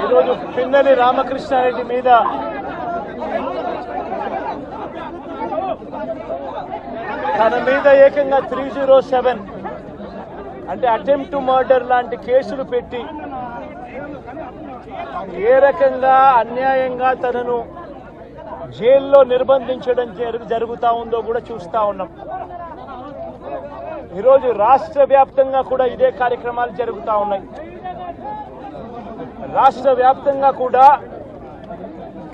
ఈరోజు పిన్నెల్లి రామకృష్ణారెడ్డి మీద తన మీద ఏకంగా 307 అంటే అటెంప్ట్ టు మర్డర్ లాంటి కేసులు పెట్టి ఏ రకంగా అన్యాయంగా తనను జైల్లో నిర్బంధించడం జరుగుతా ఉందో కూడా చూస్తా ఉన్నాం. ఈరోజు రాష్ట్ర వ్యాప్తంగా కూడా ఇదే కార్యక్రమాలు జరుగుతూ ఉన్నాయి. రాష్ట్ర వ్యాప్తంగా కూడా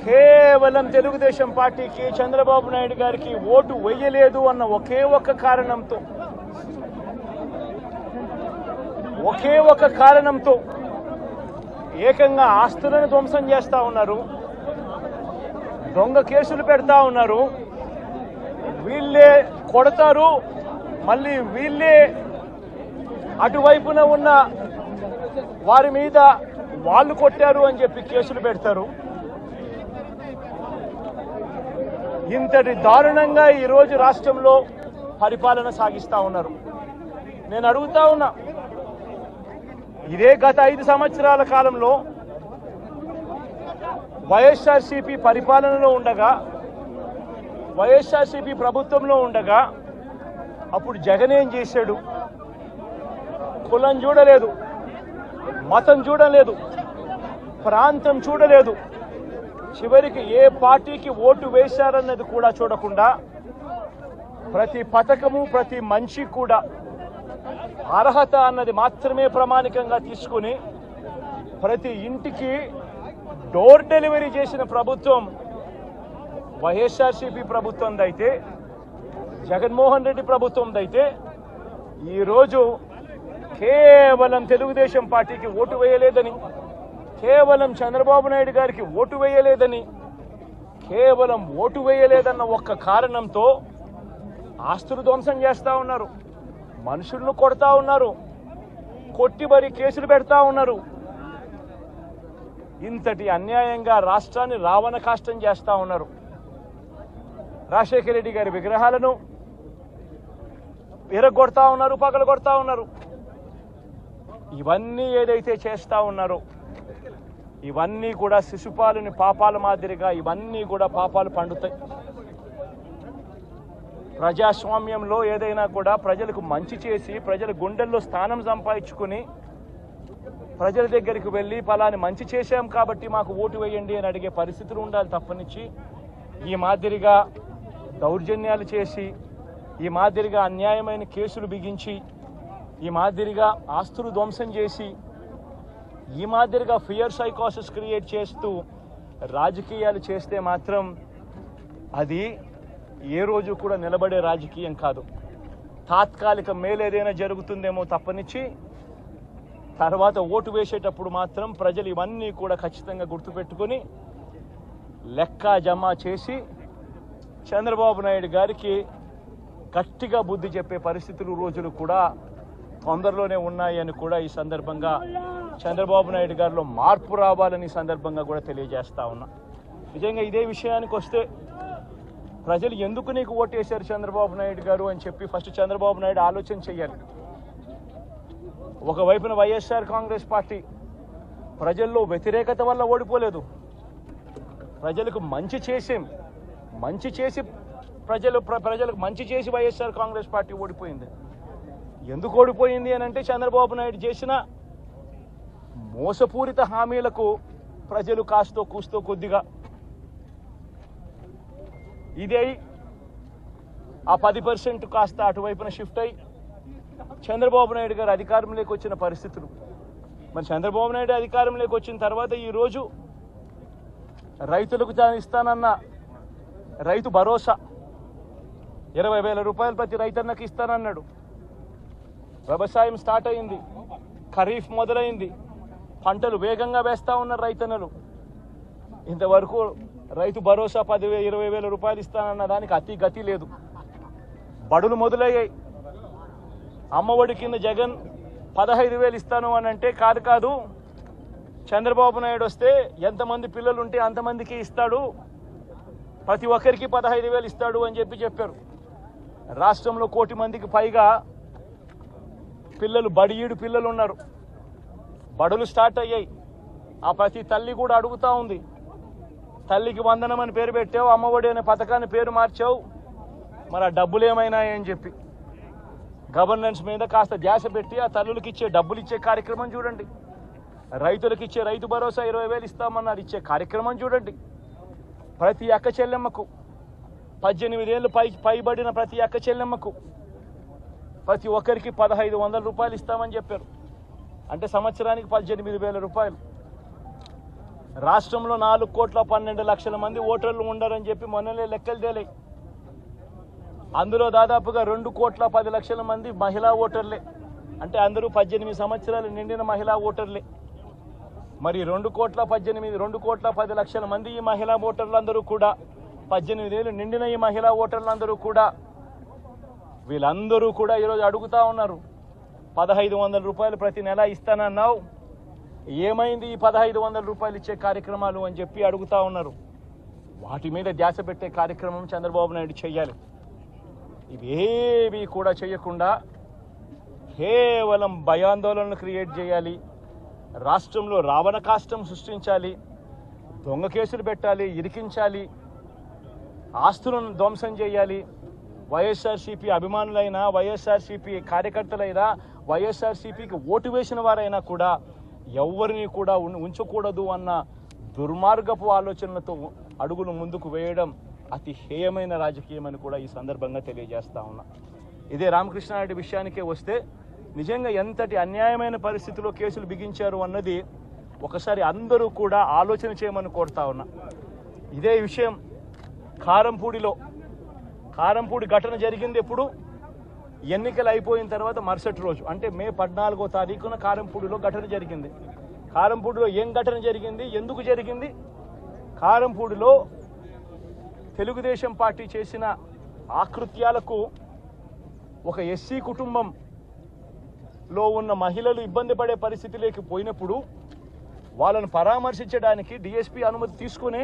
కేవలం తెలుగుదేశం పార్టీకి చంద్రబాబు నాయుడు గారికి ఓటు వేయలేదు అన్న ఒకే ఒక కారణంతో ఏకంగా ఆస్తులను ధ్వంసం చేస్తా ఉన్నారు, దొంగ కేసులు పెడతా ఉన్నారు. వీళ్ళే కొడతారు, మళ్ళీ వీళ్ళే అటువైపున ఉన్న వారి మీద వాళ్ళు కొట్టారు అని చెప్పి కేసులు పెడతారు. ఇంతటి దారుణంగా ఈరోజు రాష్ట్రంలో పరిపాలన సాగిస్తా ఉన్నారు. నేను అడుగుతా ఉన్నా, ఇదే గత 5 సంవత్సరాల కాలంలో వైఎస్ఆర్సీపీ పరిపాలనలో ఉండగా, వైఎస్ఆర్సీపీ ప్రభుత్వంలో ఉండగా అప్పుడు జగన్ ఏం చేశాడు? కులం చూడలేదు, మతం చూడలేదు, ప్రాంతం చూడలేదు, చివరికి ఏ పార్టీకి ఓటు వేశారన్నది కూడా చూడకుండా ప్రతి పథకము ప్రతి మనిషి కూడా అర్హత అన్నది మాత్రమే ప్రామాణికంగా తీసుకుని ప్రతి ఇంటికి డోర్ డెలివరీ చేసిన ప్రభుత్వం వైఎస్ఆర్సీపీ ప్రభుత్వందైతే, జగన్మోహన్ రెడ్డి ప్రభుత్వందైతే ఈరోజు కేవలం తెలుగుదేశం పార్టీకి ఓటు వేయలేదని, కేవలం చంద్రబాబు నాయుడు గారికి ఓటు వేయలేదని, కేవలం ఓటు వేయలేదన్న ఒక్క కారణంతో ఆస్తులు ధ్వంసం చేస్తా ఉన్నారు, మనుషులను కొడతా ఉన్నారు, కొట్టి మరి కేసులు పెడతా ఉన్నారు. ఇంతటి అన్యాయంగా రాష్ట్రాన్ని రావణ కాష్టం చేస్తా ఉన్నారు. రాజశేఖర రెడ్డి గారి విగ్రహాలను విరగొడతా ఉన్నారు, పగలగొడతా ఉన్నారు. ఇవన్నీ ఏదైతే చేస్తా ఉన్నారో ఇవన్నీ కూడా శిశుపాలుని పాపాల మాదిరిగా ఇవన్నీ కూడా పాపాలు పండుతాయి. ప్రజాస్వామ్యంలో ఏదైనా కూడా ప్రజలకు మంచి చేసి ప్రజల గుండెల్లో స్థానం సంపాదించుకుని ప్రజల దగ్గరికి వెళ్ళి ఫలాని మంచి చేశాం కాబట్టి మాకు ఓటు వేయండి అని అడిగే పరిస్థితులు ఉండాలి తప్పనిచ్చి ఈ మాదిరిగా దౌర్జన్యాలు చేసి, ఈ మాదిరిగా అన్యాయమైన కేసులు బిగించి, ఈ మాదిరిగా ఆస్తులు ధ్వంసం చేసి, ఈ మాదిరిగా ఫియర్ సైకోసిస్ క్రియేట్ చేస్తూ రాజకీయాలు చేస్తే మాత్రం అది ఏ రోజు కూడా నిలబడే రాజకీయం కాదు. తాత్కాలిక మేలేదైనా జరుగుతుందేమో తప్పనిచ్చి తర్వాత ఓటు వేసేటప్పుడు మాత్రం ప్రజలు ఇవన్నీ కూడా ఖచ్చితంగా గుర్తుపెట్టుకొని లెక్క జమ చేసి చంద్రబాబు నాయుడు గారికి గట్టిగా బుద్ధి చెప్పే పరిస్థితులు రోజులు కూడా తొందరలోనే ఉన్నాయని కూడా ఈ సందర్భంగా చంద్రబాబు నాయుడు గారిలో మార్పు రావాలని సందర్భంగా కూడా తెలియజేస్తా ఉన్నా. నిజంగా ఇదే విషయానికి వస్తే ప్రజలు ఎందుకు నీకు ఓటేశారు చంద్రబాబు నాయుడు గారు అని చెప్పి ఫస్ట్ చంద్రబాబు నాయుడు ఆలోచన చెయ్యాలి. ఒకవైపున వైఎస్ఆర్ కాంగ్రెస్ పార్టీ ప్రజల్లో వ్యతిరేకత వల్ల ఓడిపోలేదు, ప్రజలకు మంచి చేసి ప్రజలకు మంచి చేసి వైఎస్ఆర్ కాంగ్రెస్ పార్టీ ఓడిపోయింది. ఎందుకు ఓడిపోయింది అని అంటే చంద్రబాబు నాయుడు చేసిన మోసపూరిత హామీలకు ప్రజలు కాస్తో కూస్తో కొద్దిగా ఇదే ఆ 10% కాస్త అటువైపున షిఫ్ట్ అయ్యి చంద్రబాబు నాయుడు గారు అధికారంలోకి వచ్చిన పరిస్థితులు. మరి చంద్రబాబు నాయుడు అధికారంలోకి వచ్చిన తర్వాత ఈరోజు రైతులకు తాను ఇస్తానన్న రైతు భరోసా 20,000 రూపాయలు ప్రతి రైతన్నకి ఇస్తానన్నాడు. వ్యవసాయం స్టార్ట్ అయింది, ఖరీఫ్ మొదలైంది, పంటలు వేగంగా వేస్తా ఉన్నారు రైతన్నలు. ఇంతవరకు రైతు భరోసా 10,000-20,000 రూపాయలు ఇస్తానన్న దానికి అతి గతి లేదు. బడులు మొదలయ్యాయి. అమ్మఒడి కింద జగన్ 15,000 ఇస్తాను అని అంటే కాదు, చంద్రబాబు నాయుడు వస్తే ఎంతమంది పిల్లలు ఉంటే అంతమందికి ఇస్తాడు, ప్రతి ఒక్కరికి 15,000 ఇస్తాడు అని చెప్పారు. రాష్ట్రంలో 1 కోటి మందికి పైగా పిల్లలు బడియీడు పిల్లలు ఉన్నారు. బడులు స్టార్ట్ అయ్యాయి. ఆ ప్రతి తల్లి కూడా అడుగుతూ ఉంది, తల్లికి వందనం అని పేరు పెట్టావు, అమ్మఒడి అనే పథకాన్ని పేరు మార్చావు, మరి ఆ డబ్బులు ఏమైనాయని చెప్పి గవర్నెన్స్ మీద కాస్త ధ్యాస పెట్టి ఆ తల్లులకి ఇచ్చే డబ్బులు ఇచ్చే కార్యక్రమం చూడండి. రైతులకు ఇచ్చే రైతు భరోసా 20,000 ఇస్తామన్నారు, ఇచ్చే కార్యక్రమం చూడండి. ప్రతి అక్క చెల్లెమ్మకు 18 ఏళ్ళు పైబడిన ప్రతి అక్క చెల్లెమ్మకు ప్రతి ఒక్కరికి 1,500 రూపాయలు ఇస్తామని చెప్పారు. అంటే సంవత్సరానికి 18,000 రూపాయలు. రాష్ట్రంలో 4,12,00,000 మంది ఓటర్లు ఉండరని చెప్పి మొన్ననే లెక్కలు తేలాయి. అందులో దాదాపుగా 2,10,00,000 మంది మహిళా ఓటర్లే. అంటే అందరూ 18 సంవత్సరాలు నిండిన మహిళా ఓటర్లే. మరి 2,10,00,000 మంది ఈ మహిళా ఓటర్లందరూ కూడా 18 ఏళ్ళు నిండిన ఈ మహిళా ఓటర్లందరూ కూడా వీళ్ళందరూ కూడా ఈరోజు అడుగుతా ఉన్నారు, 1,500 రూపాయలు ప్రతి నెల ఇస్తానన్నావు, ఏమైంది ఈ 1,500 రూపాయలు ఇచ్చే కార్యక్రమాలు అని చెప్పి అడుగుతా ఉన్నారు. వాటి మీద ధ్యాస పెట్టే కార్యక్రమం చంద్రబాబు నాయుడు చేయాలి. ఇవేవి కూడా చేయకుండా కేవలం భయాందోళనలు క్రియేట్ చేయాలి, రాష్ట్రంలో రావణ కాష్టం సృష్టించాలి, దొంగ కేసులు పెట్టాలి, ఇరికించాలి, ఆస్తులను ధ్వంసం చేయాలి. వైఎస్ఆర్సీపీ అభిమానులైనా, వైఎస్ఆర్సీపీ కార్యకర్తలైనా, వైఎస్ఆర్సీపీకి ఓటు వేసిన వారైనా కూడా ఎవరిని కూడా ఉంచకూడదు అన్న దుర్మార్గపు ఆలోచనలతో అడుగులు ముందుకు వేయడం అతి హేయమైన రాజకీయం అని కూడా ఈ సందర్భంగా తెలియజేస్తా ఉన్నా. ఇదే రామకృష్ణారెడ్డి విషయానికే వస్తే నిజంగా ఎంతటి అన్యాయమైన పరిస్థితిలో కేసులు బిగించారు అన్నది ఒకసారి అందరూ కూడా ఆలోచన చేయమని కోరుతా ఉన్నా. ఇదే విషయం కారంపూడి ఘటన జరిగింది ఎప్పుడు? ఎన్నికలు అయిపోయిన తర్వాత మరుసటి రోజు, అంటే మే 14వ తారీఖున కారంపూడిలో ఘటన జరిగింది. కారంపూడిలో ఏం ఘటన జరిగింది, ఎందుకు జరిగింది? కారంపూడిలో తెలుగుదేశం పార్టీ చేసిన ఆకృత్యాలకు ఒక ఎస్సీ కుటుంబంలో ఉన్న మహిళలు ఇబ్బంది పడే పరిస్థితిలోకి పోయినప్పుడు వాళ్ళను పరామర్శించడానికి డిఎస్పీ అనుమతి తీసుకునే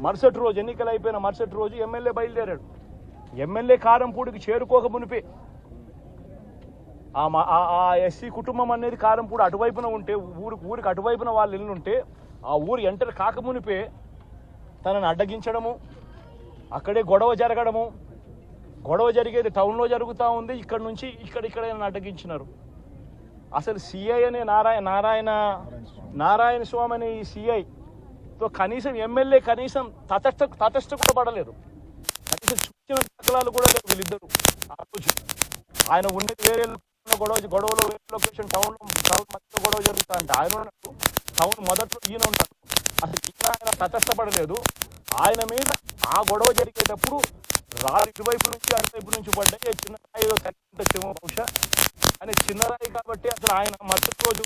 మరుసటి రోజు, ఎన్నికలు అయిపోయిన మరుసటి రోజు ఎమ్మెల్యే బయలుదేరాడు. ఎమ్మెల్యే కారంపూడికి చేరుకోక మునిపే ఆ ఎస్సీ కుటుంబం అనేది కారంపూడి అటువైపున ఉంటే, ఊరికి అటువైపున వాళ్ళు ఇల్లుంటే ఆ ఊరు ఎంటర్ కాకమునిపే తనను అడ్డగించడము, అక్కడే గొడవ జరగడము, గొడవ జరిగేది టౌన్లో జరుగుతూ ఉంది, ఇక్కడ నుంచి ఇక్కడ అడ్డగించినారు. అసలు సిఐ అనే నారాయణ స్వామి అనే ఈ సిఐతో కనీసం ఎమ్మెల్యే కనీసం తటస్థ కూడా పడలేరు, కనీసం సూచన దాఖలాలు కూడా లేవు వీళ్ళిద్దరు. ఆ రోజు ఆయన ఉండే వేరే గొడవలో వేరే లొకేషన్ టౌన్ మధ్యలో గొడవ జరుగుతా అంటే ఆయన ఉన్నట్టు టౌన్ మొదట్లో ఈయన ఉంటారు. అసలు ఈయన ఆయన తటస్థపడలేదు. ఆయన మీద ఆ గొడవ జరిగేటప్పుడు రాళ్ళు ఇటువైపు నుంచి అటువైపు నుంచి పడ్డాయి. చిన్న రాయి తగ్గించచ్చేమో బహుశా అని చిన్న రాయి కాబట్టి అసలు ఆయన మరుసటి రోజు